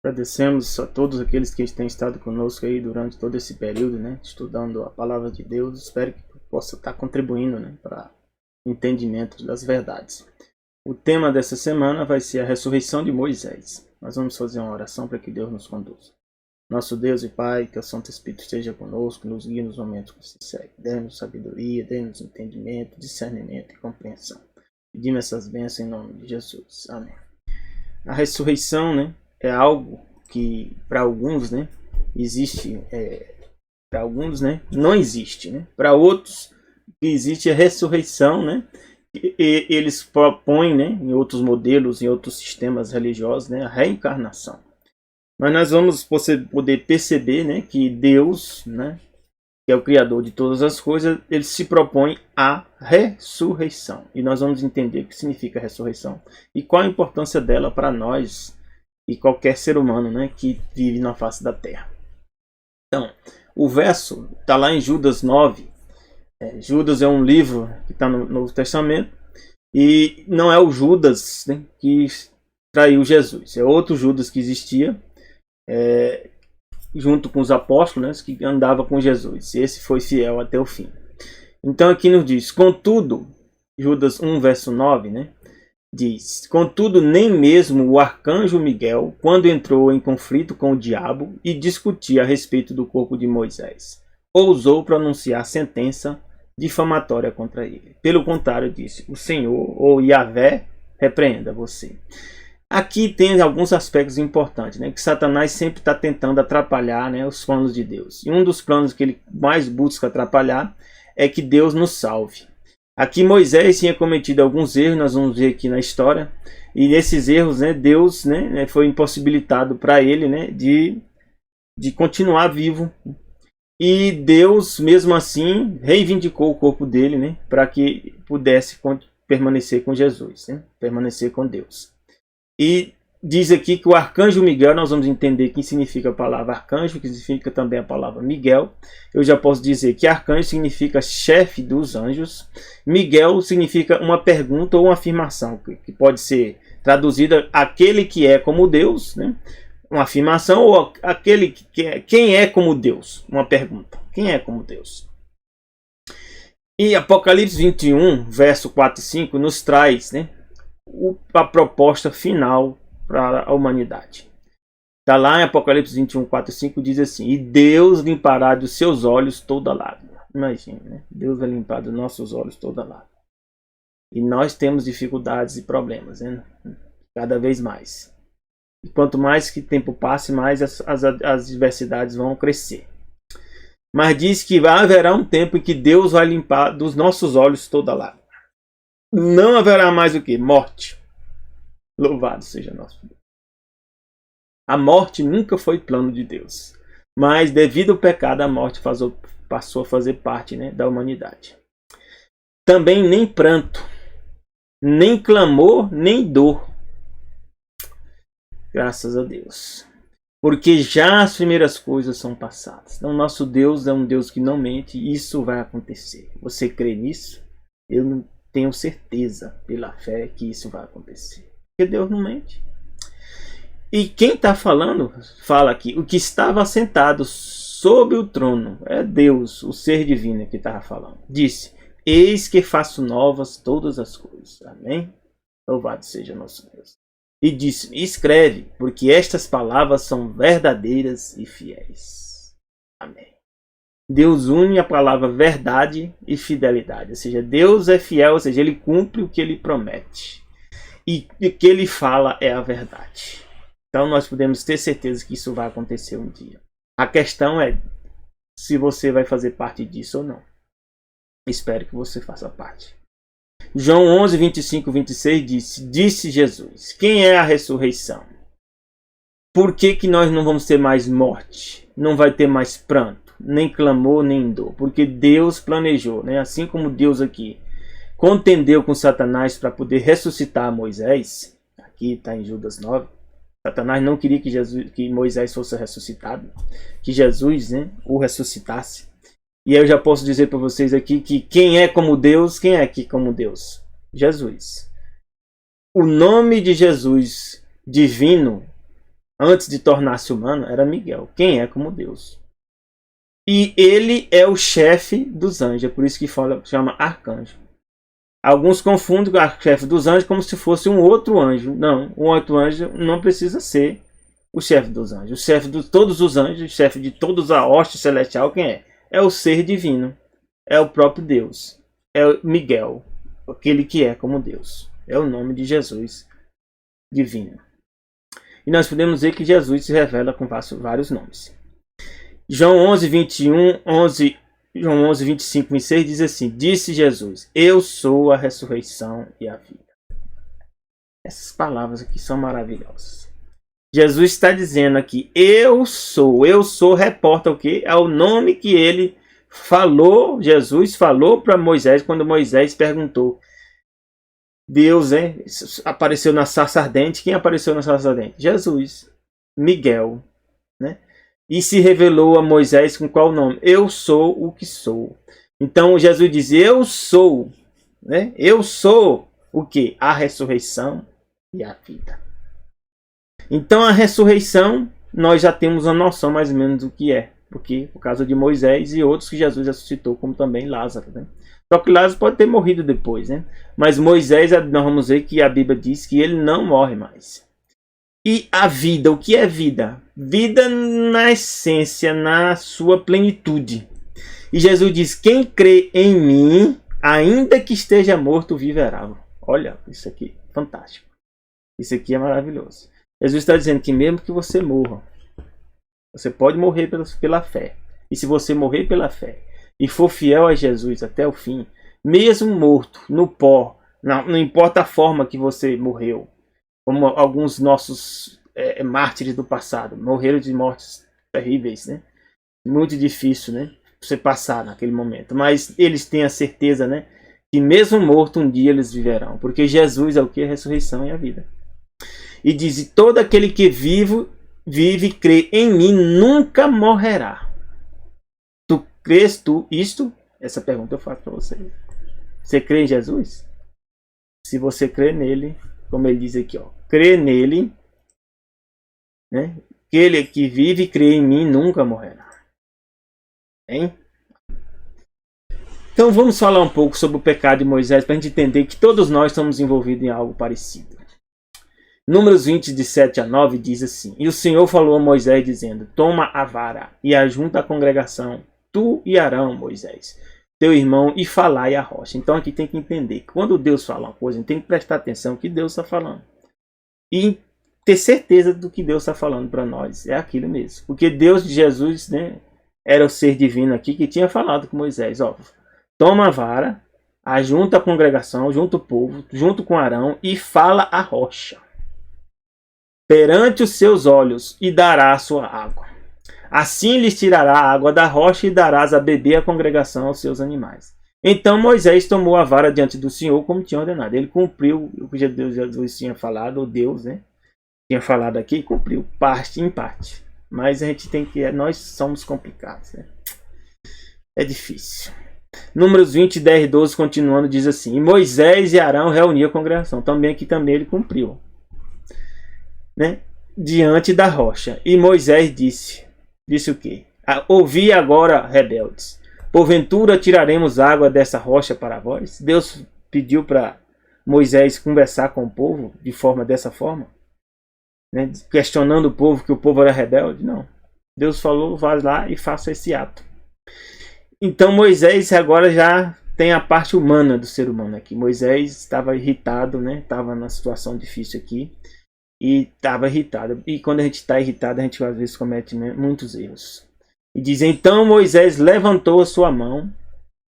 Agradecemos a todos aqueles que têm estado conosco aí durante todo esse período, né, estudando a palavra de Deus. Espero que possa estar contribuindo, né, para o entendimento das verdades. O tema dessa semana vai ser a ressurreição de Moisés. Nós vamos fazer uma oração para que Deus nos conduza. Nosso Deus e Pai, que o Santo Espírito esteja conosco, nos guie nos momentos que se seguem. Dê-nos sabedoria, dê-nos entendimento, discernimento e compreensão. Pedimos essas bênçãos em nome de Jesus. Amém. A ressurreição, né, é algo que para alguns, né, existe, para alguns, né, não existe, né? Para outros que existe a ressurreição, né? E eles propõem, né, em outros modelos, em outros sistemas religiosos, né, a reencarnação. Mas nós vamos poder perceber, né, que Deus, né, que é o Criador de todas as coisas, ele se propõe a ressurreição. E nós vamos entender o que significa ressurreição e qual a importância dela para nós e qualquer ser humano, né, que vive na face da terra. Então, o verso está lá em Judas 9. Judas é um livro que está no Novo Testamento e não é o Judas, né, que traiu Jesus. É outro Judas que existia junto com os apóstolos, né, que andava com Jesus. Esse foi fiel até o fim. Então aqui nos diz, contudo, Judas 1 verso 9, né, diz, contudo nem mesmo o arcanjo Miguel, quando entrou em conflito com o diabo e discutia a respeito do corpo de Moisés, ousou pronunciar sentença difamatória contra ele. Pelo contrário, disse, o Senhor, ou Yahvé, repreenda você. Aqui tem alguns aspectos importantes, né, que Satanás sempre está tentando atrapalhar, né, os planos de Deus. E um dos planos que ele mais busca atrapalhar é que Deus nos salve. Aqui Moisés tinha cometido alguns erros, nós vamos ver aqui na história. E nesses erros, né, Deus, né, foi impossibilitado para ele, né, de continuar vivo. E Deus, mesmo assim, reivindicou o corpo dele, né, para que pudesse permanecer com Jesus, né, permanecer com Deus. E diz aqui que o arcanjo Miguel, nós vamos entender que significa a palavra arcanjo, que significa também a palavra Miguel. Eu já posso dizer que arcanjo significa chefe dos anjos. Miguel significa uma pergunta ou uma afirmação, que pode ser traduzida aquele que é como Deus, né? Uma afirmação, ou aquele que é, quem é como Deus, uma pergunta. Quem é como Deus? E Apocalipse 21, verso 4 e 5, nos traz, né, a proposta final para a humanidade. Está lá em Apocalipse 21, 4 e 5, diz assim, e Deus limpará dos seus olhos toda lágrima. Imagina, né? Deus vai limpar dos nossos olhos toda lágrima. E nós temos dificuldades e problemas, né? Cada vez mais. E quanto mais que o tempo passe, mais as diversidades vão crescer. Mas diz que haverá um tempo em que Deus vai limpar dos nossos olhos toda lágrima. Não haverá mais o que? Morte. Louvado seja nosso Deus. A morte nunca foi plano de Deus. Mas devido ao pecado, a morte passou a fazer parte, né, da humanidade. Também nem pranto, nem clamor, nem dor. Graças a Deus. Porque já as primeiras coisas são passadas. Então nosso Deus é um Deus que não mente e isso vai acontecer. Você crê nisso? Eu não tenho certeza pela fé que isso vai acontecer. Porque Deus não mente. E quem está falando, fala aqui, o que estava sentado sobre o trono, é Deus, o ser divino que estava falando. Disse, eis que faço novas todas as coisas. Amém? Louvado seja nosso Deus. E disse, escreve, porque estas palavras são verdadeiras e fiéis. Amém. Deus une a palavra verdade e fidelidade. Ou seja, Deus é fiel, ou seja, ele cumpre o que ele promete. E o que ele fala é a verdade. Então nós podemos ter certeza que isso vai acontecer um dia. A questão é se você vai fazer parte disso ou não. Espero que você faça parte. João 11, 25 e 26 disse Jesus, quem é a ressurreição? Por que nós não vamos ter mais morte? Não vai ter mais pranto, nem clamor, nem dor. Porque Deus planejou, né? Assim como Deus aqui contendeu com Satanás para poder ressuscitar Moisés. Aqui está em Judas 9. Satanás não queria que Moisés fosse ressuscitado. Que Jesus, né, o ressuscitasse. E aí eu já posso dizer para vocês aqui que quem é como Deus, quem é aqui como Deus? Jesus. O nome de Jesus divino antes de tornar-se humano, era Miguel, quem é como Deus. E ele é o chefe dos anjos, é por isso que chama arcanjo. Alguns confundem o chefe dos anjos como se fosse um outro anjo. Não, um outro anjo não precisa ser o chefe dos anjos. O chefe de todos os anjos, o chefe de todos a hoste celestial, quem é? É o ser divino. É o próprio Deus. É o Miguel, aquele que é como Deus. É o nome de Jesus divino. E nós podemos ver que Jesus se revela com vários nomes. João 11, 21, João 11, 25, 26 diz assim: disse Jesus, eu sou a ressurreição e a vida. Essas palavras aqui são maravilhosas. Jesus está dizendo aqui, eu sou, reporta o quê? É o nome que ele falou, Jesus falou para Moisés, quando Moisés perguntou. Deus apareceu na sarça ardente. Quem apareceu na sarça ardente? Jesus, Miguel, né? E se revelou a Moisés com qual nome? Eu sou o que sou. Então Jesus diz, eu sou, né? Eu sou o que? A ressurreição e a vida. Então a ressurreição, nós já temos uma noção mais ou menos do que é. Porque por causa de Moisés e outros que Jesus ressuscitou, como também Lázaro, né? Só que Lázaro pode ter morrido depois, né? Mas Moisés, nós vamos ver que a Bíblia diz que ele não morre mais. E a vida, o que é vida? Vida na essência, na sua plenitude. E Jesus diz, quem crê em mim, ainda que esteja morto, viverá. Olha, isso aqui, fantástico. Isso aqui é maravilhoso. Jesus está dizendo que mesmo que você morra, você pode morrer pela fé. E se você morrer pela fé e for fiel a Jesus até o fim, mesmo morto, no pó, não importa a forma que você morreu, como alguns nossos mártires do passado, morreram de mortes terríveis, né? Muito difícil, né? Você passar naquele momento. Mas eles têm a certeza, né? Que mesmo morto, um dia eles viverão. Porque Jesus é o que? A ressurreição e a vida. E diz, todo aquele que vive e crê em mim, nunca morrerá. Tu crês isto? Essa pergunta eu faço para você. Você crê em Jesus? Se você crê nele, como ele diz aqui, ó, crê nele, né? Aquele que vive e crê em mim nunca morrerá. Hein? Então vamos falar um pouco sobre o pecado de Moisés para a gente entender que todos nós estamos envolvidos em algo parecido. Números 20, de 7 a 9 diz assim: e o Senhor falou a Moisés dizendo, toma a vara e ajunta a congregação, tu e Arão, Moisés, teu irmão, e falai a rocha. Então aqui tem que entender que quando Deus fala uma coisa, a gente tem que prestar atenção no que Deus está falando. E ter certeza do que Deus está falando para nós. É aquilo mesmo. Porque Deus de Jesus, né, era o ser divino aqui que tinha falado com Moisés. Ó, toma a vara, ajunta a congregação, junta o povo, junto com Arão, e fala a rocha perante os seus olhos, e dará a sua água. Assim lhes tirará a água da rocha, e darás a beber a congregação aos seus animais. Então Moisés tomou a vara diante do Senhor, como tinha ordenado. Ele cumpriu o que Jesus tinha falado, ou Deus, né, tinha falado aqui, e cumpriu, parte em parte. Mas a gente tem que... nós somos complicados, né? É difícil. Números 20, 10 e 12, continuando, diz assim: e Moisés e Arão reuniam a congregação. Também aqui também ele cumpriu, né, diante da rocha. E Moisés disse o quê? Ouvi agora, rebeldes, porventura tiraremos água dessa rocha para vós? Deus pediu para Moisés conversar com o povo dessa forma, né, questionando o povo, que o povo era rebelde? Não. Deus falou, vai lá e faça esse ato. Então Moisés agora já tem a parte humana do ser humano aqui. Moisés estava irritado, né, estava numa situação difícil aqui. E estava irritado. E quando a gente está irritado, a gente às vezes comete muitos erros. E diz, então Moisés levantou a sua mão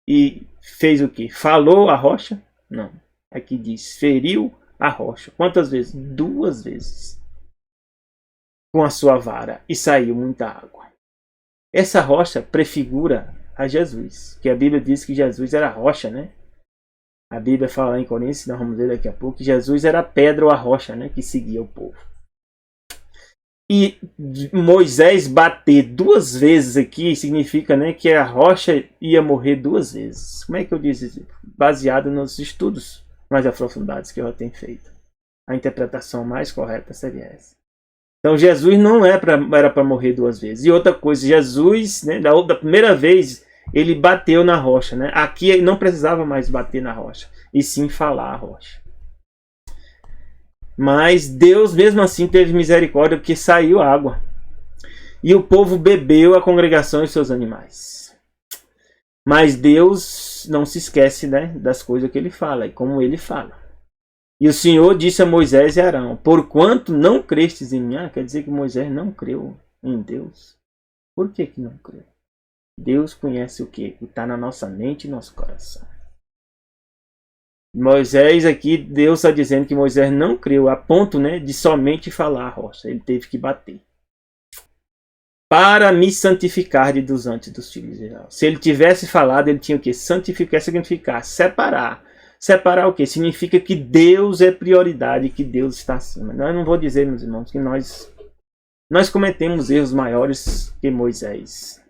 e fez o quê? Falou a rocha? Não. Aqui diz, feriu a rocha. Quantas vezes? 2 vezes. Com a sua vara. E saiu muita água. Essa rocha prefigura a Jesus. Que a Bíblia diz que Jesus era a rocha, né? A Bíblia fala em Coríntios, nós vamos ver daqui a pouco, que Jesus era a pedra ou a rocha, né, que seguia o povo. E Moisés bater 2 vezes aqui significa, né, que a rocha ia morrer 2 vezes. Como é que eu disse isso? Baseado nos estudos mais aprofundados que eu já tenho feito. A interpretação mais correta seria essa. Então Jesus não era para morrer duas vezes. E outra coisa, Jesus, né, da primeira vez, ele bateu na rocha. Né? Aqui ele não precisava mais bater na rocha, e sim falar a rocha. Mas Deus mesmo assim teve misericórdia, porque saiu água. E o povo bebeu, a congregação e seus animais. Mas Deus não se esquece, né, das coisas que ele fala e como ele fala. E o Senhor disse a Moisés e Arão: porquanto não crestes em mim? Quer dizer que Moisés não creu em Deus. Por que não creu? Deus conhece o que está na nossa mente e nosso coração. Moisés aqui, Deus está dizendo que Moisés não creu a ponto, né, de somente falar a rocha. Ele teve que bater. Para me santificar de dos antes dos filhos de Israel. Se ele tivesse falado, ele tinha o que? Santificar, significar separar. Separar o que? Significa que Deus é prioridade, que Deus está acima. Eu não vou dizer, meus irmãos, que nós cometemos erros maiores que Moisés.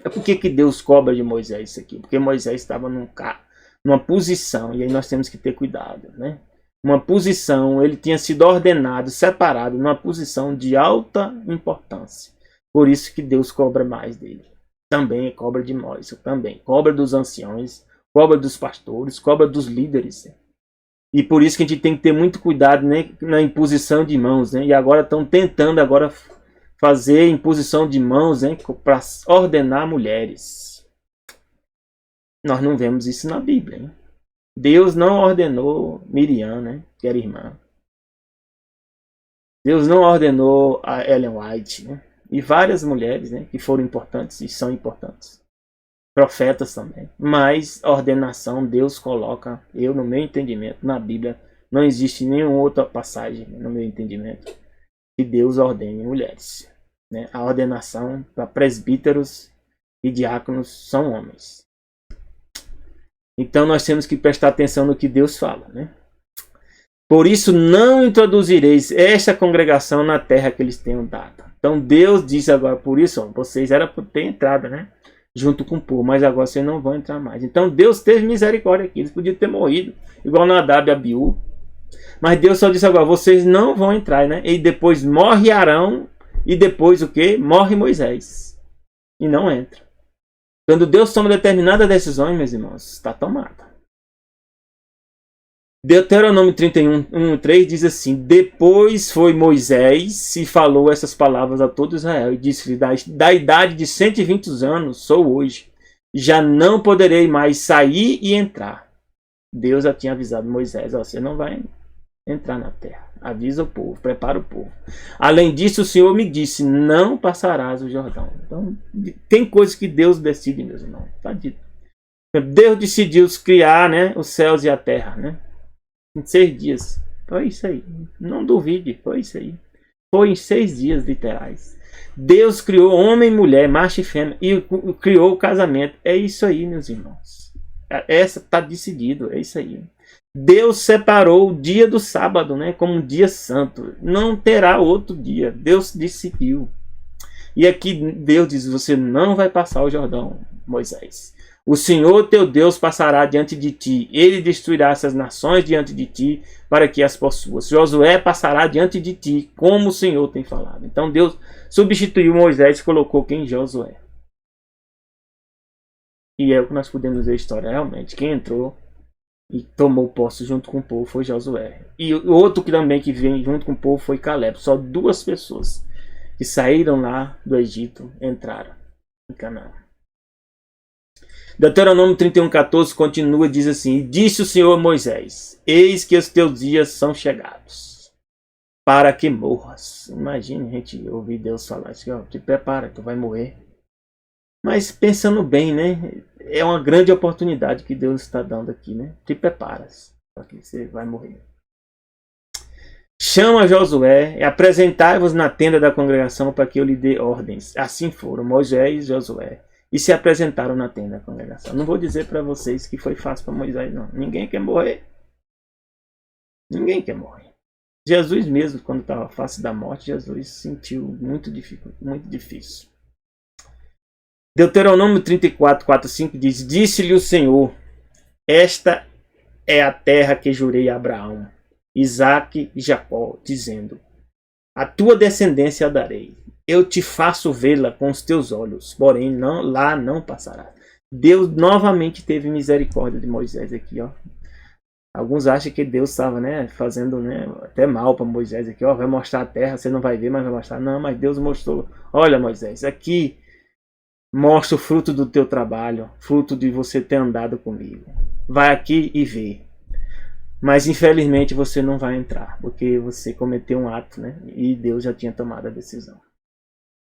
É por que Deus cobra de Moisés isso aqui? Porque Moisés estava numa posição, e aí nós temos que ter cuidado, né? Uma posição, ele tinha sido ordenado, separado, numa posição de alta importância. Por isso que Deus cobra mais dele. Também cobra de nós, também. Cobra dos anciões, cobra dos pastores, cobra dos líderes. E por isso que a gente tem que ter muito cuidado, né, na imposição de mãos. Né? E agora estão tentando fazer imposição de mãos, né, para ordenar mulheres. Nós não vemos isso na Bíblia. Hein? Deus não ordenou Miriam, né, que era irmã. Deus não ordenou a Ellen White, né? E várias mulheres, né, que foram importantes e são importantes. Profetas também. Mas ordenação Deus coloca, no meu entendimento, na Bíblia, não existe nenhuma outra passagem, no meu entendimento, que Deus ordene mulheres. Né? A ordenação para presbíteros e diáconos são homens. Então nós temos que prestar atenção no que Deus fala. Né? Por isso não introduzireis esta congregação na terra que eles tenham dado. Então Deus diz agora, por isso, vocês eram para ter entrado, né? Junto com o povo, mas agora vocês não vão entrar mais. Então Deus teve misericórdia aqui, eles podiam ter morrido, igual Nadab e Abiú. Mas Deus só disse agora, vocês não vão entrar, né? E depois morre Arão, e depois o quê? Morre Moisés. E não entra. Quando Deus toma determinadas decisões, meus irmãos, está tomada. Deuteronômio 31:3 diz assim: depois foi Moisés e falou essas palavras a todo Israel e disse-lhe: da idade de 120 anos sou hoje, já não poderei mais sair e entrar. Deus já tinha avisado Moisés: você não vai entrar na terra. Avisa o povo, prepara o povo. Além disso, o Senhor me disse: não passarás o Jordão. Então, tem coisas que Deus decide, meus irmãos. Está dito. Deus decidiu criar, né, os céus e a terra, né? Em 6 dias. Foi isso aí. Não duvide, foi isso aí. Foi em 6 dias literais. Deus criou homem e mulher, macho e fêmea, e criou o casamento. É isso aí, meus irmãos. Essa está decidido, é isso aí. Deus separou o dia do sábado, né, como um dia santo. Não terá outro dia. Deus decidiu. E aqui Deus diz: você não vai passar o Jordão, Moisés. O Senhor teu Deus passará diante de ti. Ele destruirá essas nações diante de ti, para que as possuas. Josué passará diante de ti, como o Senhor tem falado. Então Deus substituiu Moisés e colocou quem? Josué. E é o que nós podemos ver a história realmente. Quem entrou e tomou posse junto com o povo foi Josué. E o outro que também que vem junto com o povo foi Caleb. Só 2 pessoas que saíram lá do Egito entraram em Canaã. Deuteronômio 31:14 continua, diz assim: disse o Senhor a Moisés: eis que os teus dias são chegados, para que morras. Imagine a gente ouvir Deus falar assim: ó, te prepara, tu vai morrer. Mas pensando bem, né? É uma grande oportunidade que Deus está dando aqui, né? Te preparas, porque você vai morrer. Chama Josué e apresentai-vos na tenda da congregação para que eu lhe dê ordens. Assim foram Moisés e Josué, e se apresentaram na tenda da congregação. Não vou dizer para vocês que foi fácil para Moisés, não. Ninguém quer morrer. Ninguém quer morrer. Jesus mesmo, quando estava à face da morte, Jesus sentiu muito difícil. Deuteronômio 34:4-5 diz: disse-lhe o Senhor: esta é a terra que jurei a Abraão, Isaque e Jacó, dizendo: A tua descendência eu darei. Eu te faço vê-la com os teus olhos, porém lá não passará. Deus novamente teve misericórdia de Moisés aqui, ó. Alguns acham que Deus estava, né, fazendo, né, até mal para Moisés aqui, ó, vai mostrar a terra, você não vai ver, mas vai mostrar. Não, mas Deus mostrou. Olha, Moisés, aqui mostra o fruto do teu trabalho, fruto de você ter andado comigo. Vai aqui e vê. Mas infelizmente você não vai entrar, porque você cometeu um ato, né, e Deus já tinha tomado a decisão.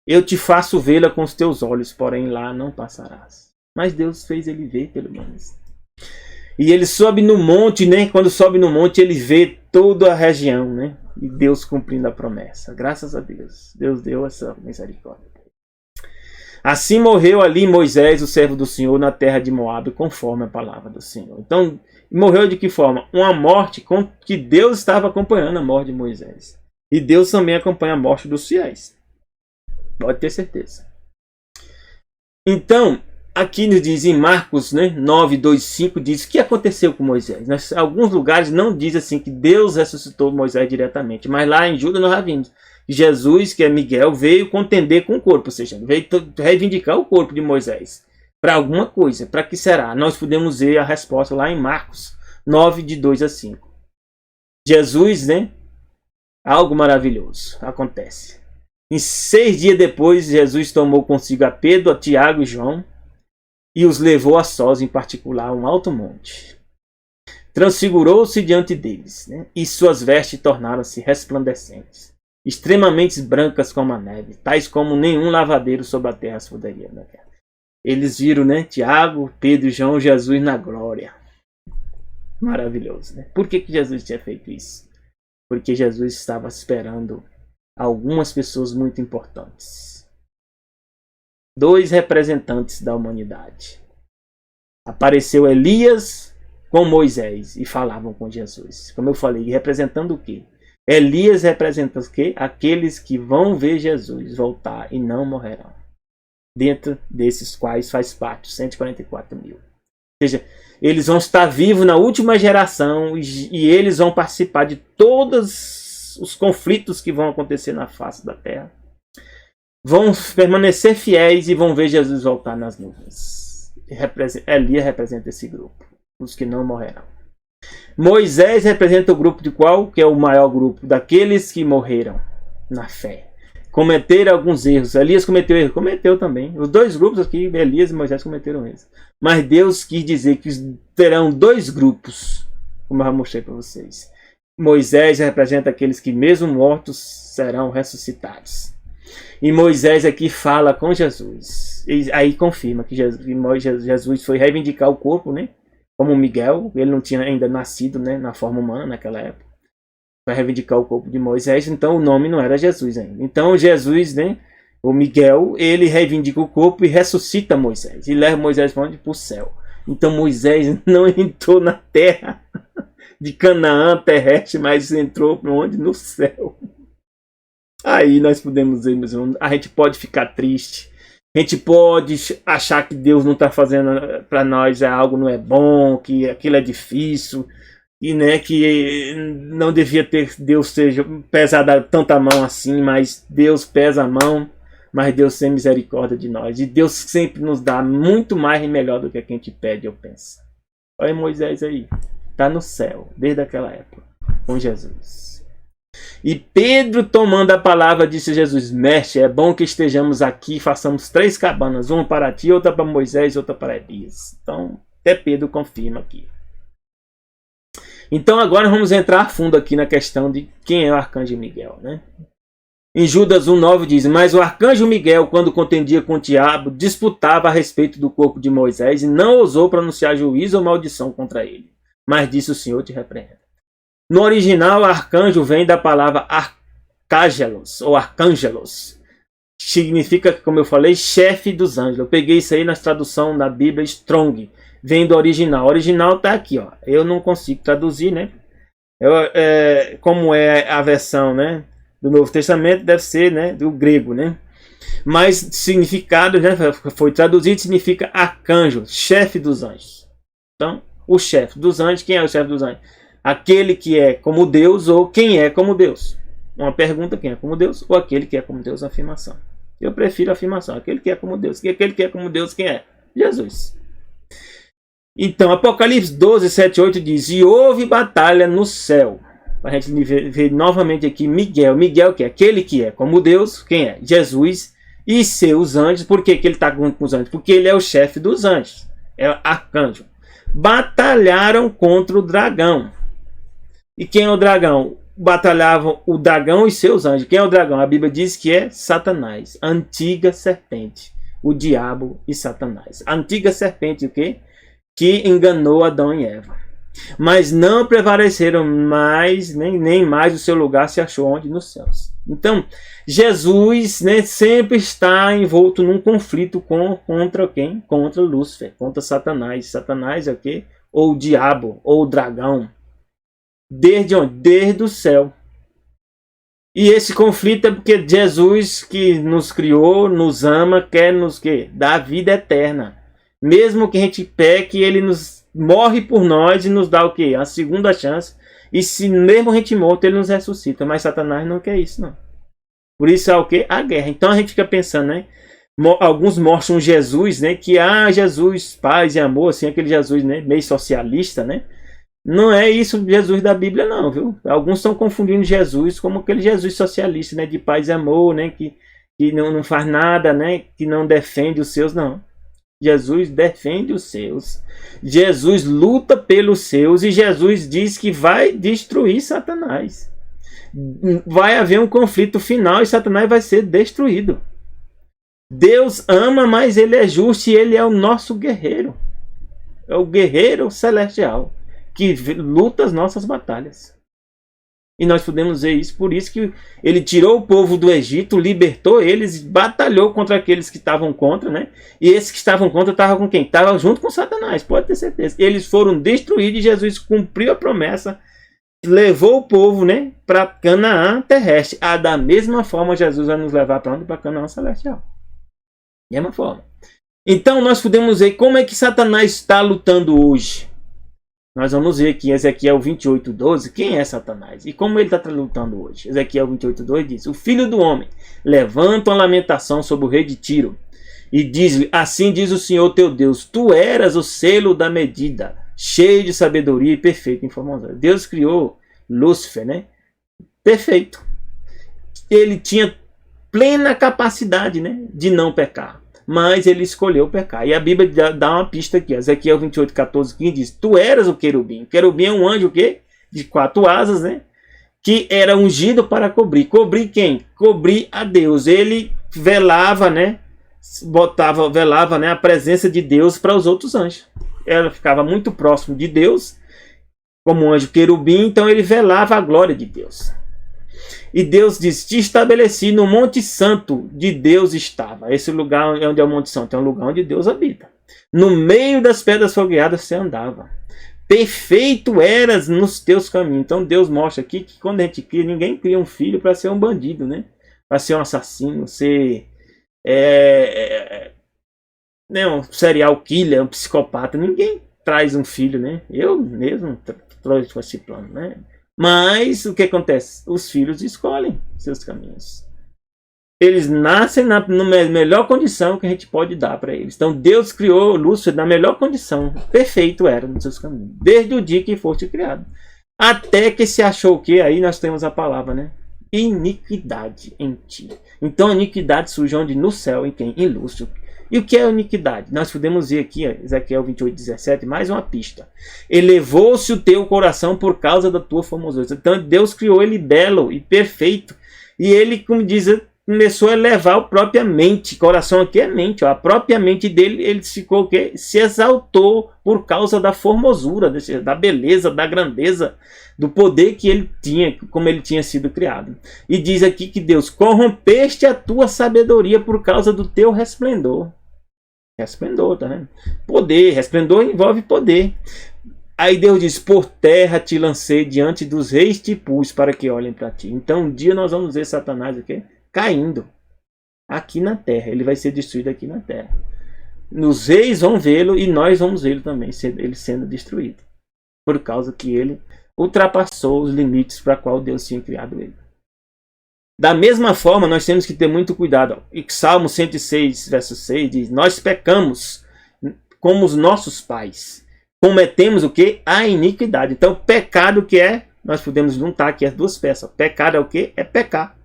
Eu te faço vê-la com os teus olhos, porém lá não passarás. Mas Deus fez ele ver, pelo menos. E ele sobe no monte, né? Quando sobe no monte, ele vê toda a região, né? E Deus cumprindo a promessa. Graças a Deus. Deus deu essa misericórdia. Assim morreu ali Moisés, o servo do Senhor, na terra de Moabe, conforme a palavra do Senhor. Então, morreu de que forma? Uma morte que Deus estava acompanhando a morte de Moisés. E Deus também acompanha a morte dos fiéis. Pode ter certeza. Então, aqui nos diz em Marcos, né, 9:2-5, diz o que aconteceu com Moisés. Em alguns lugares não diz assim que Deus ressuscitou Moisés diretamente, mas lá em Judas nós já vimos. Jesus, que é Miguel, veio contender com o corpo, ou seja, veio reivindicar o corpo de Moisés para alguma coisa. Para que será? Nós podemos ver a resposta lá em Marcos 9:2-5. Jesus, né? Algo maravilhoso acontece. Em 6 dias depois, Jesus tomou consigo a Pedro, a Tiago e João e os levou a sós, em particular, a um alto monte. Transfigurou-se diante deles, né? E suas vestes tornaram-se resplandecentes, extremamente brancas como a neve, tais como nenhum lavadeiro sobre a terra se poderia. Né? Eles viram, né, Tiago, Pedro e João, Jesus na glória. Maravilhoso, né? Por que Jesus tinha feito isso? Porque Jesus estava esperando algumas pessoas muito importantes. 2 representantes da humanidade. Apareceu Elias com Moisés e falavam com Jesus. Como eu falei, representando o quê? Elias representa o quê? Aqueles que vão ver Jesus voltar e não morrerão. Dentro desses quais faz parte 144 mil. Ou seja, eles vão estar vivos na última geração e eles vão participar de todos os conflitos que vão acontecer na face da terra. Vão permanecer fiéis e vão ver Jesus voltar nas nuvens. Elias representa esse grupo, os que não morrerão. Moisés representa o grupo de qual? Que é o maior grupo, daqueles que morreram na fé. Cometeram alguns erros. Elias cometeu erro? Cometeu também. Os 2 grupos aqui, Elias e Moisés, cometeram erros. Mas Deus quis dizer que terão 2 grupos, como eu já mostrei para vocês. Moisés representa aqueles que mesmo mortos serão ressuscitados. E Moisés aqui fala com Jesus. E aí confirma que Jesus foi reivindicar o corpo, né? Como Miguel, ele não tinha ainda nascido, né, na forma humana naquela época. Vai reivindicar o corpo de Moisés, então o nome não era Jesus ainda. Então Jesus, né, o Miguel, ele reivindica o corpo e ressuscita Moisés. E leva Moisés para onde? Para o céu. Então Moisés não entrou na terra de Canaã terrestre, mas entrou para onde? No céu. Aí nós podemos ver, meus irmãos, a gente pode ficar triste, a gente pode achar que Deus não está fazendo para nós algo, não é bom, que aquilo é difícil, e né, que não devia ter Deus seja pesado tanta mão assim, mas Deus pesa a mão, mas Deus tem misericórdia de nós, e Deus sempre nos dá muito mais e melhor do que a gente pede ou pensa. Olha Moisés aí. Está no céu, desde aquela época, com Jesus. E Pedro, tomando a palavra, disse a Jesus: Mestre, é bom que estejamos aqui e façamos 3 cabanas, uma para ti, outra para Moisés e outra para Elias. Então, até Pedro confirma aqui. Então, agora vamos entrar a fundo aqui na questão de quem é o arcanjo Miguel, né? Em Judas 1:9 diz: Mas o arcanjo Miguel, quando contendia com o diabo, disputava a respeito do corpo de Moisés e não ousou pronunciar juízo ou maldição contra ele. Mas disse: o Senhor te repreenda. No original, arcanjo vem da palavra arcángelos, ou arcângelos. Significa, como eu falei, chefe dos anjos. Eu peguei isso aí na tradução da Bíblia Strong. Vem do original. O original está aqui, ó. Eu não consigo traduzir, né? Como é a versão, né, do Novo Testamento, deve ser, né, do grego, né? Mas significado, né, foi traduzido, significa arcanjo, chefe dos anjos. Então, o chefe dos anjos, quem é o chefe dos anjos? Aquele que é como Deus ou quem é como Deus. Uma pergunta, quem é como Deus? Ou aquele que é como Deus, afirmação. Eu prefiro a afirmação, aquele que é como Deus. E aquele que é como Deus, quem é? Jesus. Então, Apocalipse 12, 7, 8 diz: e houve batalha no céu. A gente vê novamente aqui Miguel. Miguel, que é aquele que é como Deus, quem é? Jesus e seus anjos. Por que ele está junto com os anjos? Porque ele é o chefe dos anjos, é o arcanjo. Batalharam contra o dragão. E quem é o dragão? Batalhavam o dragão e seus anjos. Quem é o dragão? A Bíblia diz que é Satanás, a antiga serpente, o diabo e Satanás. A antiga serpente, o quê? Que enganou Adão e Eva. Mas não prevaleceram mais, nem mais o seu lugar se achou onde? Nos céus. Então, Jesus, né, sempre está envolto num conflito contra quem? Contra Lúcifer, contra Satanás. Satanás é o quê? Ou o diabo, ou o dragão. Desde onde? Desde o céu. E esse conflito é porque Jesus, que nos criou, nos ama, quer nos dar vida eterna. Mesmo que a gente peque, ele nos morre por nós e nos dá o quê? A segunda chance. E se mesmo a gente morto, ele nos ressuscita. Mas Satanás não quer isso, não. Por isso é o quê? A guerra. Então a gente fica pensando, né? Alguns mostram Jesus, né? Que Jesus, paz e amor, assim, aquele Jesus, né? Meio socialista, né? Não é isso Jesus da Bíblia, não, viu? Alguns estão confundindo Jesus como aquele Jesus socialista, né? De paz e amor, né? Que não faz nada, né? Que não defende os seus, não. Jesus defende os seus. Jesus luta pelos seus. E Jesus diz que vai destruir Satanás. Vai haver um conflito final e Satanás vai ser destruído. Deus ama, mas ele é justo e ele é o nosso guerreiro. É o guerreiro celestial que luta as nossas batalhas. E nós podemos ver isso, por isso que ele tirou o povo do Egito, libertou eles, batalhou contra aqueles que estavam contra, né? E esses que estavam contra estavam com quem? Estavam junto com Satanás, pode ter certeza. Eles foram destruídos e Jesus cumpriu a promessa, levou o povo, né, para Canaã terrestre. Da mesma forma, Jesus vai nos levar para onde? Para Canaã celestial. Da mesma forma. Então nós podemos ver como é que Satanás está lutando hoje. Nós vamos ver aqui Ezequiel 28:12, quem é Satanás e como ele está lutando hoje. Ezequiel 28:2 diz: o filho do homem levanta uma lamentação sobre o rei de Tiro e diz-lhe: assim diz o Senhor teu Deus, tu eras o selo da medida, cheio de sabedoria e perfeito em formosa. Deus criou Lúcifer, né? Perfeito. Ele tinha plena capacidade, né, de não pecar. Mas ele escolheu pecar. E a Bíblia dá uma pista aqui. Ezequiel 28:14-15 diz: tu eras o querubim. O querubim é um anjo o quê? De 4 asas, né? Que era ungido para cobrir. Cobrir quem? Cobrir a Deus. Ele velava, né? Velava, né, a presença de Deus para os outros anjos. Ela ficava muito próximo de Deus, como um anjo querubim, então ele velava a glória de Deus. E Deus diz: te estabeleci no Monte Santo de Deus estava. Esse lugar onde é o Monte Santo é um lugar onde Deus habita. No meio das pedras fogueadas você andava. Perfeito eras nos teus caminhos. Então Deus mostra aqui que quando a gente cria, ninguém cria um filho para ser um bandido, né? Para ser um assassino, ser um serial killer, um psicopata. Ninguém traz um filho, né? Eu mesmo trouxe esse plano, né? Mas o que acontece? Os filhos escolhem seus caminhos. Eles nascem na melhor condição que a gente pode dar para eles. Então Deus criou Lúcifer na melhor condição. Perfeito era nos seus caminhos. Desde o dia que foste criado. Até que se achou o que? Aí nós temos a palavra, né? Iniquidade em ti. Então a iniquidade surge onde? No céu, em quem? Em Lúcifer. E o que é iniquidade? Nós podemos ver aqui, Ezequiel 28:17, mais uma pista. Elevou-se o teu coração por causa da tua formosura. Então Deus criou ele belo e perfeito. E ele, como diz, começou a elevar a própria mente. Coração aqui é mente. Ó. A própria mente dele, ele ficou o quê? Se exaltou por causa da formosura, da beleza, da grandeza, do poder que ele tinha, como ele tinha sido criado. E diz aqui que Deus: corrompeste a tua sabedoria por causa do teu resplendor. Resplendor, tá vendo? Poder, resplendor envolve poder. Aí Deus diz: por terra te lancei, diante dos reis te pus para que olhem para ti. Então um dia nós vamos ver Satanás aqui caindo aqui na terra. Ele vai ser destruído aqui na terra. Os reis vão vê-lo e nós vamos vê-lo também, ele sendo destruído. Por causa que ele ultrapassou os limites para qual Deus tinha criado ele. Da mesma forma, nós temos que ter muito cuidado. E Salmo 106, verso 6 diz: nós pecamos como os nossos pais. Cometemos o que? A iniquidade. Então, pecado que é, nós podemos juntar aqui as duas peças. Pecado é o que? É pecar.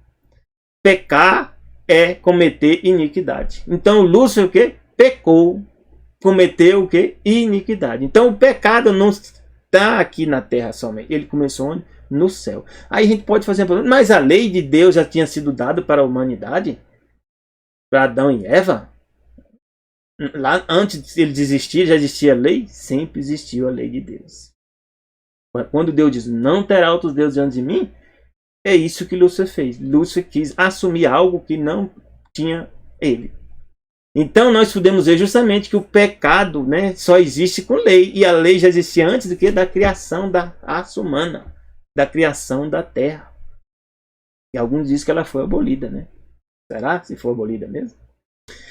Pecar é cometer iniquidade. Então, Lúcifer o que? Pecou. Cometeu o que? Iniquidade. Então, o pecado não está aqui na terra somente. Ele começou onde? No céu. Aí a gente pode fazer uma pergunta, mas a lei de Deus já tinha sido dada para a humanidade? Para Adão e Eva? Lá antes de ele existir, já existia a lei? Sempre existiu a lei de Deus. Quando Deus diz, não terá outros deuses diante de mim, é isso que Lúcifer fez. Lúcifer quis assumir algo que não tinha ele. Então nós podemos ver justamente que o pecado, né, só existe com lei. E a lei já existia antes do que da criação da raça humana, da criação da terra. E alguns dizem que ela foi abolida, né? Será que foi abolida mesmo?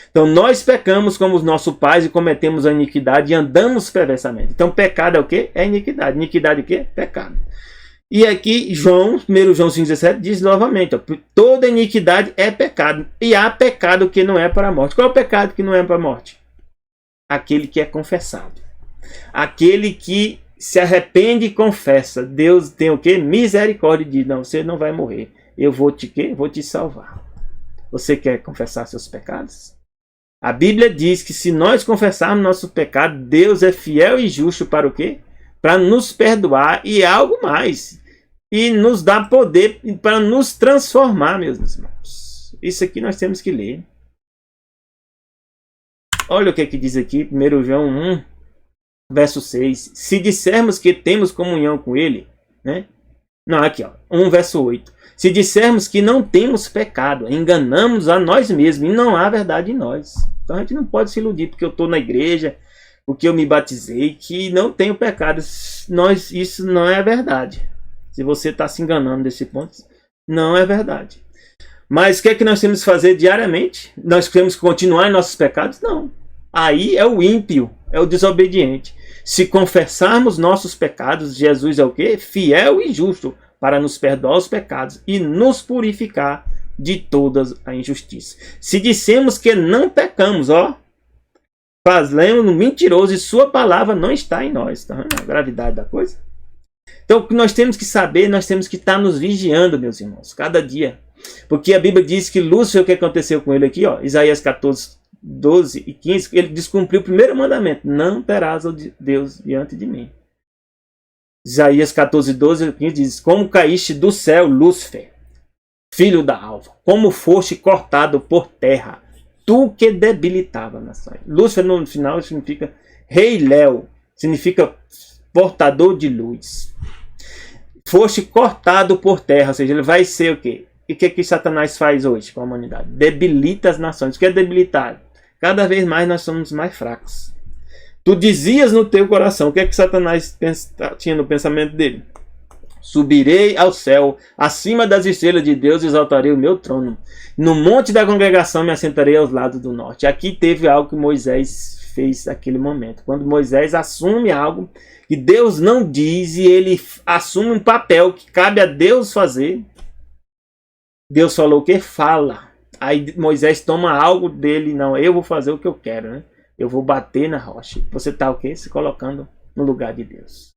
Então nós pecamos como os nossos pais e cometemos a iniquidade e andamos perversamente. Então pecado é o que? É iniquidade. Iniquidade é o que? Pecado. E aqui João, 1 João 5,17 diz novamente, ó, toda iniquidade é pecado. E há pecado que não é para a morte. Qual é o pecado que não é para a morte? Aquele que é confessado. Aquele que se arrepende e confessa. Deus tem o que? Misericórdia e diz, não, você não vai morrer. Eu vou te salvar. Você quer confessar seus pecados? A Bíblia diz que se nós confessarmos nosso pecado, Deus é fiel e justo para o quê? Para nos perdoar e algo mais. E nos dar poder para nos transformar, meus irmãos. Isso aqui nós temos que ler. Olha o que diz aqui, 1 João 1, verso 6. Se dissermos que temos comunhão com ele, né? Não, aqui, ó, 1 verso 8. Se dissermos que não temos pecado, enganamos a nós mesmos e não há verdade em nós. Então a gente não pode se iludir porque eu estou na igreja, porque eu me batizei, que não tenho pecado. Isso não é verdade. Se você está se enganando desse ponto, não é verdade. Mas o que é que nós temos que fazer diariamente? Nós temos que continuar em nossos pecados? Não. Aí é o ímpio, é o desobediente. Se confessarmos nossos pecados, Jesus é o quê? Fiel e justo para nos perdoar os pecados e nos purificar de toda a injustiça. Se dissemos que não pecamos, ó, fazemos mentiroso e sua palavra não está em nós. Tá vendo a gravidade da coisa? Então, o que nós temos que saber, nós temos que estar nos vigiando, meus irmãos, cada dia. Porque a Bíblia diz que Lúcifer, o que aconteceu com ele aqui, ó, Isaías 14, 12 e 15, ele descumpriu o primeiro mandamento, não terás Deus diante de mim. Isaías 14, 12 e 15 diz, como caíste do céu, Lúcifer, filho da alva, como foste cortado por terra, tu que debilitava a nação. Lúcifer no final significa rei Léo, significa portador de luz. Foste cortado por terra, ou seja, ele vai ser o quê? E o que Satanás faz hoje com a humanidade? Debilita as nações. O que é debilitar? Cada vez mais nós somos mais fracos. Tu dizias no teu coração, o que é que Satanás tinha no pensamento dele? Subirei ao céu, acima das estrelas de Deus exaltarei o meu trono. No monte da congregação me assentarei aos lados do norte. Aqui teve algo que Moisés fez naquele momento. Quando Moisés assume algo que Deus não diz e ele assume um papel que cabe a Deus fazer. Deus falou o que? Fala. Aí Moisés toma algo dele, não, eu vou fazer o que eu quero, né? Eu vou bater na rocha. Você está o quê? Se colocando no lugar de Deus.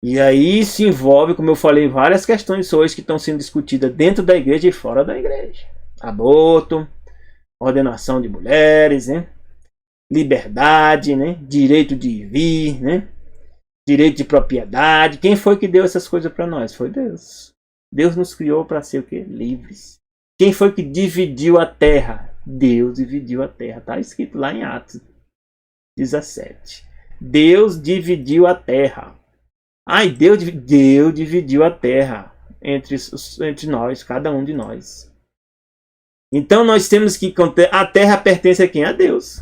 E aí se envolve, como eu falei, várias questões hoje que estão sendo discutidas dentro da igreja e fora da igreja. Aborto, ordenação de mulheres, né? Liberdade, né? Direito de vir, né? Direito de propriedade. Quem foi que deu essas coisas para nós? Foi Deus. Deus nos criou para ser o quê? Livres. Quem foi que dividiu a terra? Deus dividiu a terra. Está escrito lá em Atos 17. Deus dividiu a terra. Ai, Deus dividiu a terra entre nós, cada um de nós. Então nós temos que conter. A terra pertence a quem? A Deus.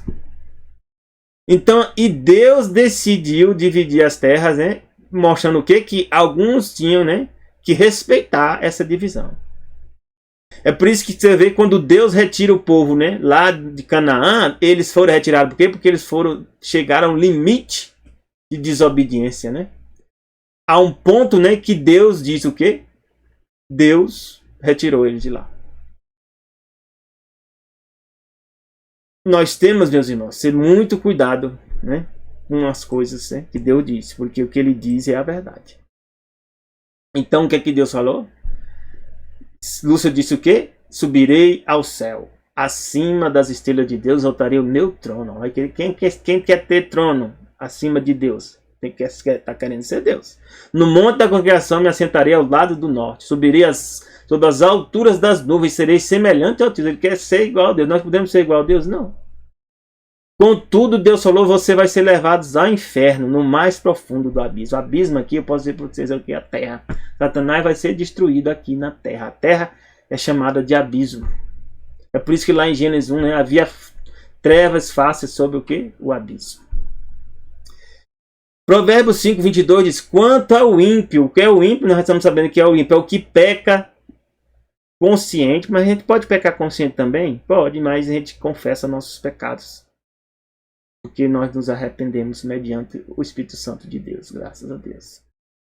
Então, e Deus decidiu dividir as terras, né? Mostrando o quê? Que alguns tinham, né, que respeitar essa divisão. É por isso que você vê quando Deus retira o povo, né, lá de Canaã, eles foram retirados. Por quê? Porque eles chegaram ao limite de desobediência, né? A um ponto, né, que Deus diz o quê? Deus retirou ele de lá. Nós temos, meus irmãos, ser muito cuidado, né, com as coisas, né, que Deus disse, porque o que ele diz é a verdade. Então, o que é que Deus falou? Lúcio disse o quê? Subirei ao céu. Acima das estrelas de Deus, voltarei o meu trono. Quem quer ter trono acima de Deus? Está querendo ser Deus. No monte da congregação me assentarei ao lado do norte. Subirei sobre as alturas das nuvens. Serei semelhante ao Deus. Ele quer ser igual a Deus. Nós podemos ser igual a Deus? Não. Contudo, Deus falou, você vai ser levado ao inferno, no mais profundo do abismo. O abismo aqui, eu posso dizer para vocês, é o que? A terra. Satanás vai ser destruído aqui na terra. A terra é chamada de abismo. É por isso que lá em Gênesis 1, né, havia trevas fáceis sobre o que? O abismo. Provérbios 5, 22 diz, quanto ao ímpio, o que é o ímpio? Nós estamos sabendo que é o ímpio, é o que peca consciente, mas a gente pode pecar consciente também? Pode, mas a gente confessa nossos pecados. Porque nós nos arrependemos mediante o Espírito Santo de Deus, graças a Deus.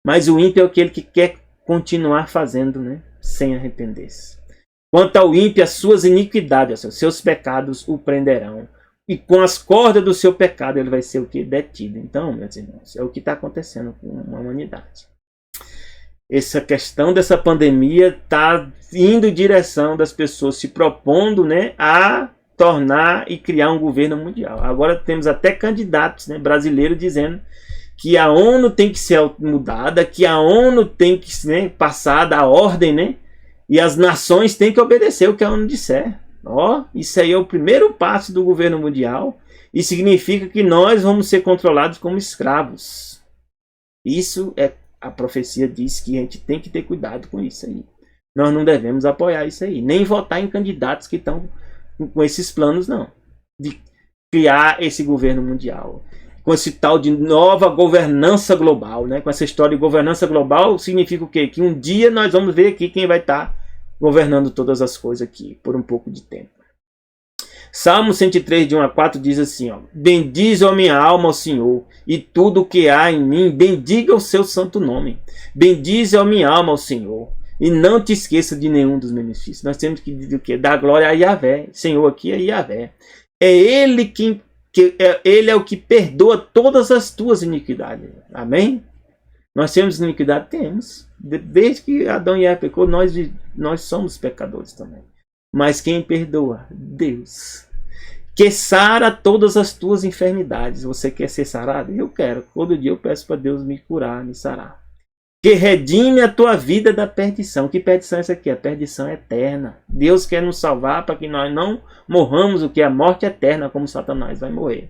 Mas o ímpio é aquele que quer continuar fazendo, né, sem arrepender-se. Quanto ao ímpio, as suas iniquidades, os seus pecados o prenderão. E com as cordas do seu pecado ele vai ser o que? Detido. Então, meus irmãos, é o que está acontecendo com a humanidade. Essa questão dessa pandemia está indo em direção das pessoas se propondo, né, a tornar e criar um governo mundial. Agora temos até candidatos, né, brasileiros dizendo que a ONU tem que ser mudada, que a ONU tem que, né, passar da ordem, né, e as nações têm que obedecer o que a ONU disser. Isso aí é o primeiro passo do governo mundial e significa que nós vamos ser controlados como escravos. Isso é, a profecia diz que a gente tem que ter cuidado com isso aí. Nós não devemos apoiar isso aí, nem votar em candidatos que estão com esses planos, não, de criar esse governo mundial, com esse tal de nova governança global, né? Com essa história de governança global, significa o quê? Que um dia nós vamos ver aqui quem vai estar governando todas as coisas aqui, por um pouco de tempo. Salmo 103, de 1 a 4, diz assim, bendize, ó minha alma, ao Senhor, e tudo o que há em mim, bendiga o seu santo nome. Bendize, ó minha alma, ao Senhor, e não te esqueça de nenhum dos benefícios. Nós temos que dizer o quê? Dar glória a Yahvé. Senhor aqui é Yahvé. É Ele Ele é o que perdoa todas as tuas iniquidades. Amém? Nós temos iniquidade? Temos. Desde que Adão e Eva pecou, nós somos pecadores também. Mas quem perdoa? Deus. Que sara todas as tuas enfermidades. Você quer ser sarado? Eu quero. Todo dia eu peço para Deus me curar, me sarar. Que redime a tua vida da perdição. Que perdição é essa aqui? A perdição eterna. Deus quer nos salvar para que nós não morramos o que é a morte eterna, como Satanás vai morrer.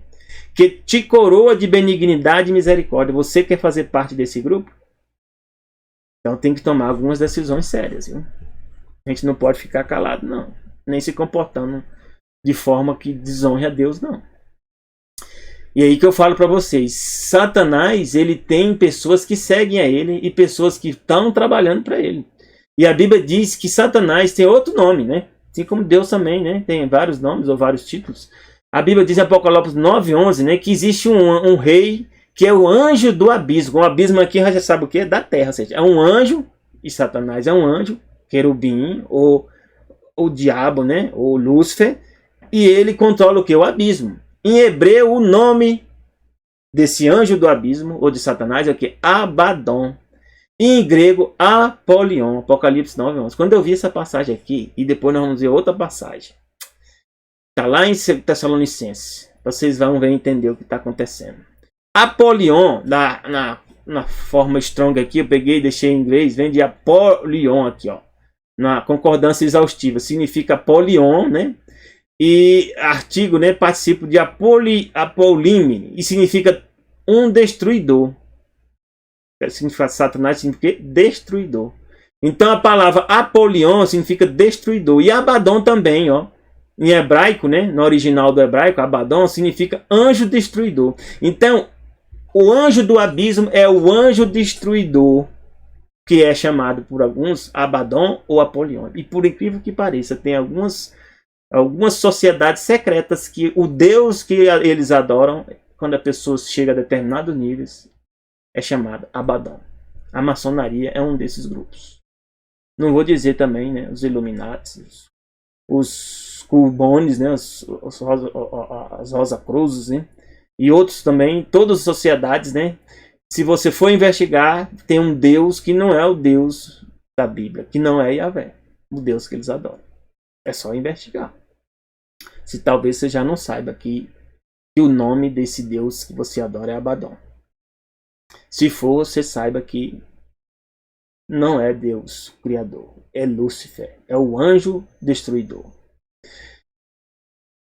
Que te coroa de benignidade e misericórdia. Você quer fazer parte desse grupo? Então tem que tomar algumas decisões sérias, viu? A gente não pode ficar calado, não. Nem se comportando de forma que desonre a Deus, não. E aí que eu falo para vocês, Satanás, ele tem pessoas que seguem a ele e pessoas que estão trabalhando para ele. E a Bíblia diz que Satanás tem outro nome, né? Assim como Deus também, né? Tem vários nomes ou vários títulos. A Bíblia diz em Apocalipse 9:11, né? Que existe um rei que é o anjo do abismo. O abismo aqui, já sabe o que? Da terra. Ou seja, é um anjo, e Satanás é um anjo, querubim, ou o diabo, né? Ou Lúcifer. E ele controla o que? O abismo. Em hebreu, o nome desse anjo do abismo, ou de Satanás, é o que? Abaddon. E em grego, Apolion. Apocalipse 9:11. Quando eu vi essa passagem aqui, e depois nós vamos ver outra passagem. Está lá em Tessalonicenses. Vocês vão ver e entender o que está acontecendo. Apolion, na forma strong aqui, eu peguei e deixei em inglês, vem de Apolion aqui, ó. Na concordância exaustiva. Significa Apolion, né? E artigo, né, participo de apolime, e significa um destruidor. Significa Satanás, significa destruidor. Então a palavra Apolion significa destruidor. E Abaddon também, ó. Em hebraico, né, no original do hebraico, Abaddon significa anjo destruidor. Então, o anjo do abismo é o anjo destruidor, que é chamado por alguns Abaddon ou Apolion. E por incrível que pareça, tem algumas sociedades secretas que o Deus que eles adoram, quando a pessoa chega a determinados níveis, é chamado Abaddon. A maçonaria é um desses grupos. Não vou dizer também, né, os Illuminati, os Cubones, né, as Rosa Cruzes, né, e outros também, todas as sociedades, né. Se você for investigar, tem um Deus que não é o Deus da Bíblia, que não é Yahvé, o Deus que eles adoram. É só investigar. Se talvez você já não saiba que o nome desse Deus que você adora é Abaddon. Se for, você saiba que não é Deus Criador, é Lúcifer, é o anjo destruidor.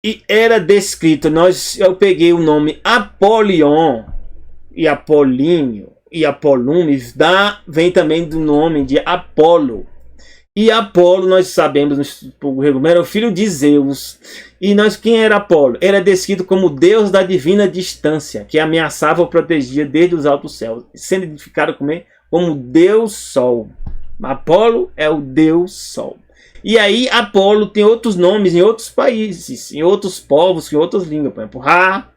E era descrito, eu peguei o nome Apolion e Apolíneo e Apolume, vem também do nome de Apolo. E Apolo, nós sabemos, era o filho de Zeus. E quem era Apolo? Era descrito como Deus da divina distância, que ameaçava ou protegia desde os altos céus, sendo identificado como Deus Sol. Apolo é o Deus Sol. E aí Apolo tem outros nomes em outros países, em outros povos, em outras línguas. Por exemplo, Ra,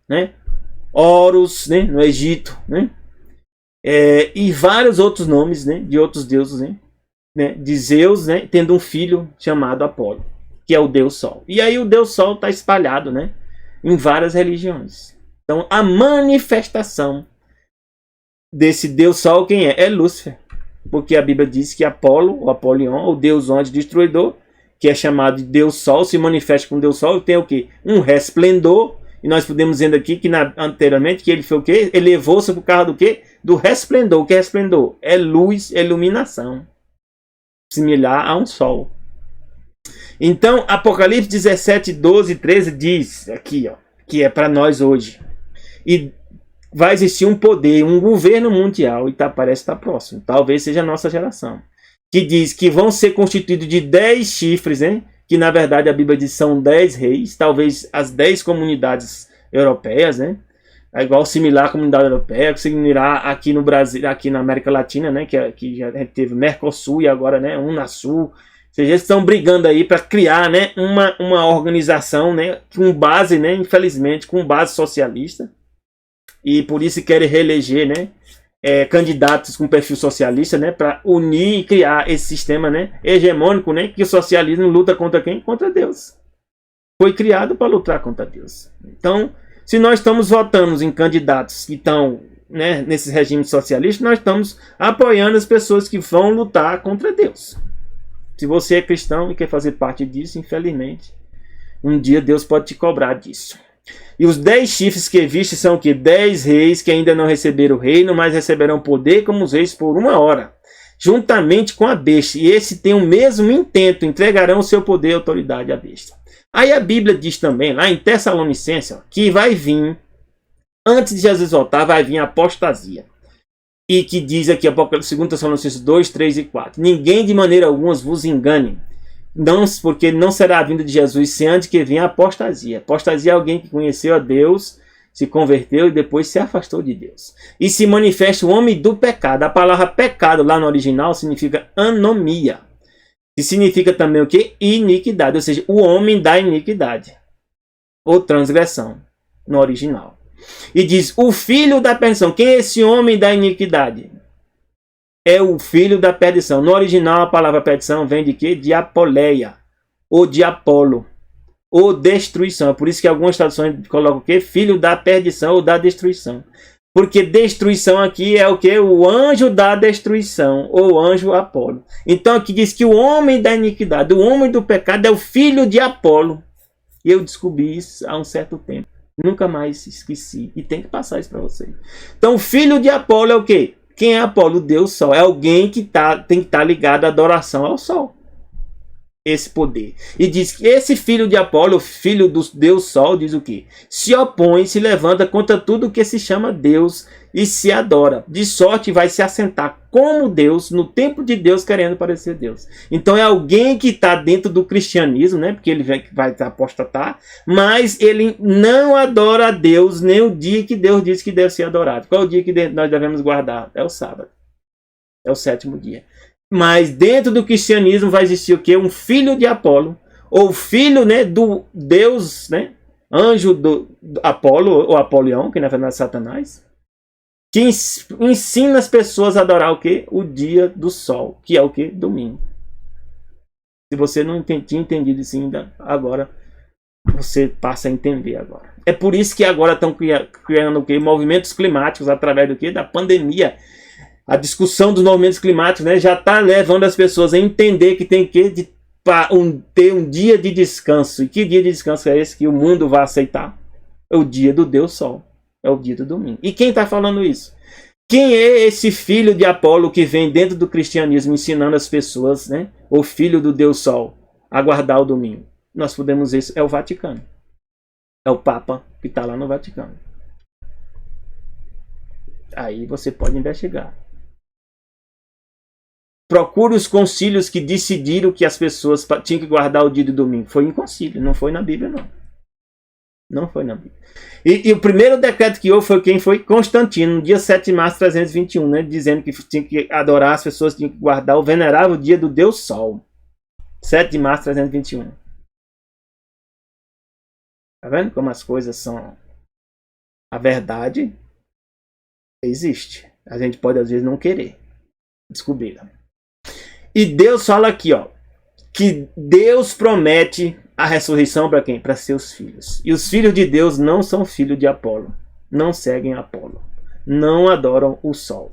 né? Horus, né? No Egito, né? E vários outros nomes, né? De outros deuses, né? De Zeus, né? Tendo um filho chamado Apolo, que é o Deus Sol. E aí o Deus Sol está espalhado, né? Em várias religiões. Então a manifestação desse Deus Sol, quem é? É Lúcifer. Porque a Bíblia diz que Apolo, ou Apolion, o Deus anjo destruidor, que é chamado de Deus Sol, se manifesta com Deus Sol, tem o quê? Um resplendor. E nós podemos dizer aqui que anteriormente que ele foi o quê? Elevou-se por causa do quê? Do resplendor. O que é resplendor? É luz, é iluminação. Similar a um sol. Então, Apocalipse 17, 12, 13 diz aqui, ó, que é para nós hoje. E vai existir um poder, um governo mundial, e parece estar próximo. Talvez seja a nossa geração. Que diz que vão ser constituídos de 10 chifres, né? Que na verdade a Bíblia diz que são 10 reis, talvez as 10 comunidades europeias, né? É igual similar à comunidade europeia, similar aqui no Brasil, aqui na América Latina, né? Que já teve Mercosul e agora, né? Unasul. Ou seja, eles estão brigando aí para criar, né? Uma organização, né? Com base, né? Infelizmente, com base socialista. E por isso querem reeleger, né? Candidatos com perfil socialista, né, para unir e criar esse sistema, né, hegemônico, né, que o socialismo luta contra quem? Contra Deus. Foi criado para lutar contra Deus. Então, se nós estamos votando em candidatos que estão, né, nesse regime socialista, nós estamos apoiando as pessoas que vão lutar contra Deus. Se você é cristão e quer fazer parte disso, infelizmente, um dia Deus pode te cobrar disso. E os 10 chifres que viste são que 10 reis que ainda não receberam o reino, mas receberão poder como os reis por 1 hora, juntamente com a besta. E esse tem o mesmo intento, entregarão o seu poder e autoridade à besta. Aí a Bíblia diz também, lá em Tessalonicenses, que vai vir, antes de Jesus voltar, vai vir a apostasia. E que diz aqui, 2 Tessalonicenses 2, 3 e 4. Ninguém de maneira alguma vos engane. Não, porque não será a vinda de Jesus sem antes que venha a apostasia. Apostasia é alguém que conheceu a Deus, se converteu e depois se afastou de Deus. E se manifesta o homem do pecado. A palavra pecado lá no original significa anomia. E significa também o que? Iniquidade. Ou seja, o homem da iniquidade. Ou transgressão no original. E diz o filho da perdição. Quem é esse homem da iniquidade? É o filho da perdição. No original, a palavra perdição vem de quê? De apoleia, ou de Apolo, ou destruição. É por isso que algumas traduções colocam o quê? Filho da perdição ou da destruição. Porque destruição aqui é o quê? O anjo da destruição, ou anjo Apolo. Então aqui diz que o homem da iniquidade, o homem do pecado é o filho de Apolo. E eu descobri isso há um certo tempo. Nunca mais esqueci. E tem que passar isso para vocês. Então o filho de Apolo é o quê? Quem é Apolo? O Deus Sol. É alguém que tem que estar ligado à adoração ao Sol. Esse poder. E diz que esse filho de Apolo, filho do Deus Sol, diz o quê? Se opõe, se levanta contra tudo que se chama Deus e se adora. De sorte vai se assentar como Deus, no templo de Deus, querendo parecer Deus. Então é alguém que está dentro do cristianismo, né? Porque ele vai apostatar, mas ele não adora a Deus nem o dia que Deus disse que deve ser adorado. Qual é o dia que nós devemos guardar? É o sábado. É o 7º dia. Mas dentro do cristianismo vai existir o quê? Um filho de Apolo, ou filho, né, do Deus, né, anjo do Apolo, ou Apolião, que na verdade é Satanás, que ensina as pessoas a adorar o quê? O dia do sol, que é o quê? Domingo. Se você não tinha entendido isso ainda, agora você passa a entender agora. É por isso que agora estão criando o quê? Movimentos climáticos através do quê? Da pandemia. A discussão dos movimentos climáticos, né, já está levando as pessoas a entender que tem que ter um dia de descanso. E que dia de descanso é esse que o mundo vai aceitar? É o dia do Deus Sol. É o dia do domingo. E quem está falando isso? Quem é esse filho de Apolo que vem dentro do cristianismo ensinando as pessoas, né? O filho do Deus Sol, a guardar o domingo? Nós podemos ver isso. É o Vaticano. É o Papa que está lá no Vaticano. Aí você pode investigar. Procure os concílios que decidiram que as pessoas tinham que guardar o dia do domingo. Foi em concílio, não foi na Bíblia, não. Não foi na Bíblia. E o primeiro decreto que houve foi quem? Foi Constantino, no dia 7 de março de 321, né? Dizendo que tinha que adorar, as pessoas tinham que guardar o venerável dia do Deus Sol. 7 de março de 321. Tá vendo como as coisas são? A verdade existe. A gente pode às vezes não querer descobrir. E Deus fala aqui, ó, que Deus promete a ressurreição para quem? Para seus filhos. E os filhos de Deus não são filhos de Apolo. Não seguem Apolo. Não adoram o sol.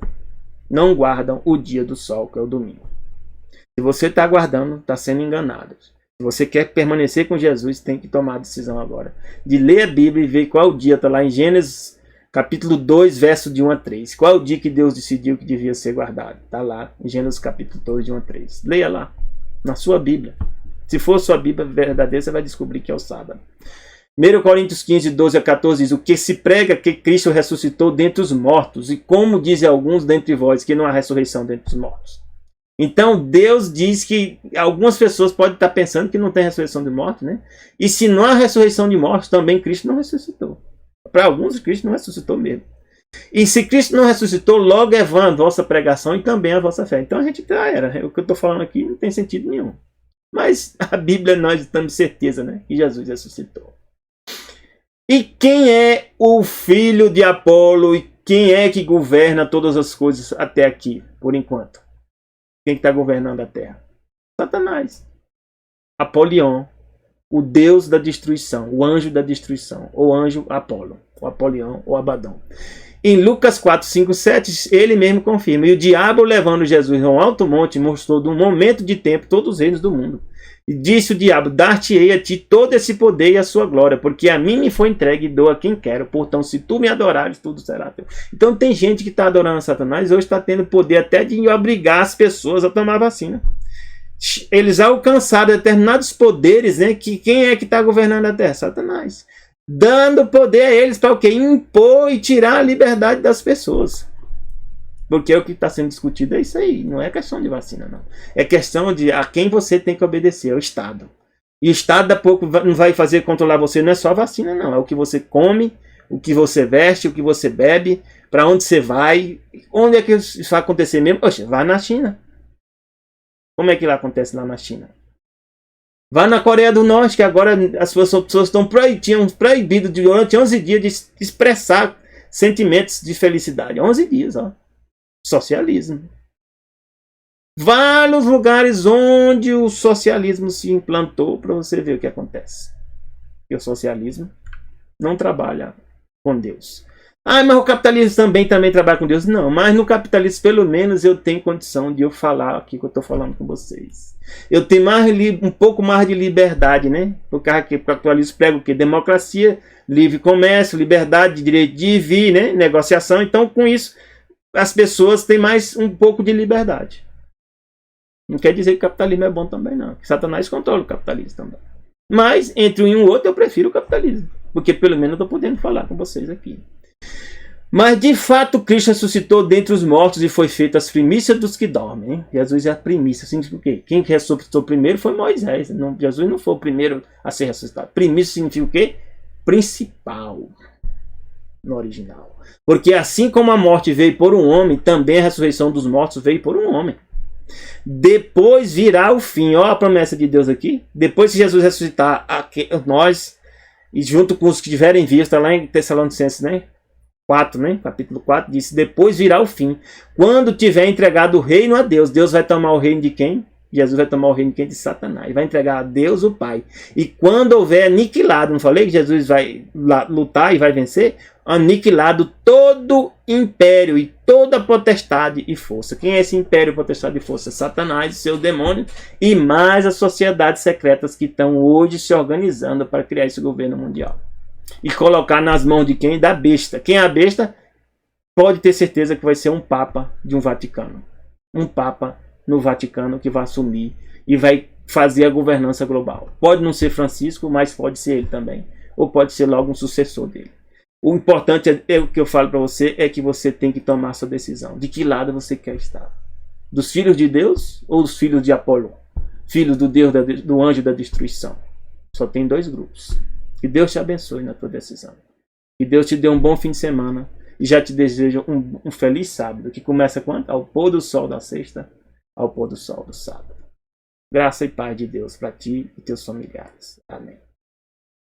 Não guardam o dia do sol, que é o domingo. Se você está aguardando, está sendo enganado. Se você quer permanecer com Jesus, tem que tomar a decisão agora. De ler a Bíblia e ver qual dia. Está lá em Gênesis capítulo 2, verso de 1 a 3. Qual é o dia que Deus decidiu que devia ser guardado? Está lá em Gênesis capítulo 2, de 1 a 3. Leia lá, na sua Bíblia. Se for sua Bíblia verdadeira, você vai descobrir que é o sábado. 1 Coríntios 15, 12 a 14 diz: o que se prega que Cristo ressuscitou dentre os mortos, e como dizem alguns dentre vós que não há ressurreição dentre os mortos. Então Deus diz que algumas pessoas podem estar pensando que não tem ressurreição de mortos, né? E se não há ressurreição de mortos, também Cristo não ressuscitou. Para alguns, Cristo não ressuscitou mesmo. E se Cristo não ressuscitou, logo é vã a vossa pregação e também a vossa fé. Então a gente já era. O que eu estou falando aqui não tem sentido nenhum. Mas a Bíblia nós temos certeza, né, que Jesus ressuscitou. E quem é o filho de Apolo e quem é que governa todas as coisas até aqui, por enquanto? Quem está governando a terra? Satanás. Apolion, o deus da destruição, o anjo da destruição, ou anjo Apolo, o Apolion ou Abadão. Em Lucas 4, 5, 7, ele mesmo confirma: e o diabo, levando Jesus a um alto monte, mostrou de um momento de tempo todos os reinos do mundo. E disse o diabo: dar-te-ei a ti todo esse poder e a sua glória, porque a mim me foi entregue e dou a quem quero. Portanto, se tu me adorares, tudo será teu. Então tem gente que está adorando a Satanás, hoje está tendo poder até de obrigar as pessoas a tomar vacina. Eles alcançaram determinados poderes, né? Que quem é que está governando a terra? Satanás. Dando poder a eles para o quê? Impor e tirar a liberdade das pessoas. Porque o que está sendo discutido é isso aí. Não é questão de vacina, não. É questão de a quem você tem que obedecer, ao Estado. E o Estado, daqui a pouco, não vai fazer controlar você. Não é só vacina, não. É o que você come, o que você veste, o que você bebe, para onde você vai. Onde é que isso vai acontecer mesmo? Poxa, vai na China. Como é que lá acontece lá na China? Vá na Coreia do Norte, que agora as pessoas estão proibidas durante 11 dias de expressar sentimentos de felicidade. 11 dias, ó. Socialismo. Vários lugares onde o socialismo se implantou, para você ver o que acontece. E o socialismo não trabalha com Deus. Ah, mas o capitalismo também trabalha com Deus. Não, mas no capitalismo, pelo menos, eu tenho condição de eu falar aqui que eu estou falando com vocês. Eu tenho um pouco mais de liberdade, né? Porque o capitalismo prega o quê? Democracia, livre comércio, liberdade, direito de vir, né? Negociação. Então, com isso, as pessoas têm mais um pouco de liberdade. Não quer dizer que o capitalismo é bom também, não. Que Satanás controla o capitalismo também. Mas, entre um e o outro, eu prefiro o capitalismo. Porque, pelo menos, eu estou podendo falar com vocês aqui. Mas de fato Cristo ressuscitou dentre os mortos e foi feito as primícias dos que dormem, hein? Jesus é a primícia. Significa o quê? Quem ressuscitou primeiro foi Moisés. Não, Jesus não foi o primeiro a ser ressuscitado. Primícia significa o quê? Principal. No original. Porque assim como a morte veio por um homem, também a ressurreição dos mortos veio por um homem. Depois virá o fim. Olha a promessa de Deus aqui. Depois que Jesus ressuscitar nós, e junto com os que tiverem visto, está lá em Tessalonicenses, né? 4, né? Capítulo 4 diz: depois virá o fim. Quando tiver entregado o reino a Deus, Deus vai tomar o reino de quem? Jesus vai tomar o reino de quem? De Satanás. Vai entregar a Deus o Pai. E quando houver aniquilado, não falei que Jesus vai lutar e vai vencer? Aniquilado todo império e toda potestade e força. Quem é esse império, potestade e força? Satanás e seus demônios e mais as sociedades secretas que estão hoje se organizando para criar esse governo mundial. E colocar nas mãos de quem? Da besta. Quem é a besta? Pode ter certeza que vai ser um papa de um Vaticano. Um papa no Vaticano que vai assumir e vai fazer a governança global. Pode não ser Francisco, mas pode ser ele também. Ou pode ser logo um sucessor dele. O importante é o que eu falo para você, é que você tem que tomar sua decisão. De que lado você quer estar? Dos filhos de Deus ou dos filhos de Apolo? Filhos do Deus do anjo da destruição. Só tem 2 grupos. Que Deus te abençoe na tua decisão. Que Deus te dê um bom fim de semana. E já te desejo um feliz sábado. Que começa quando? Ao pôr do sol da sexta, ao pôr do sol do sábado. Graça e paz de Deus para ti e teus familiares. Amém.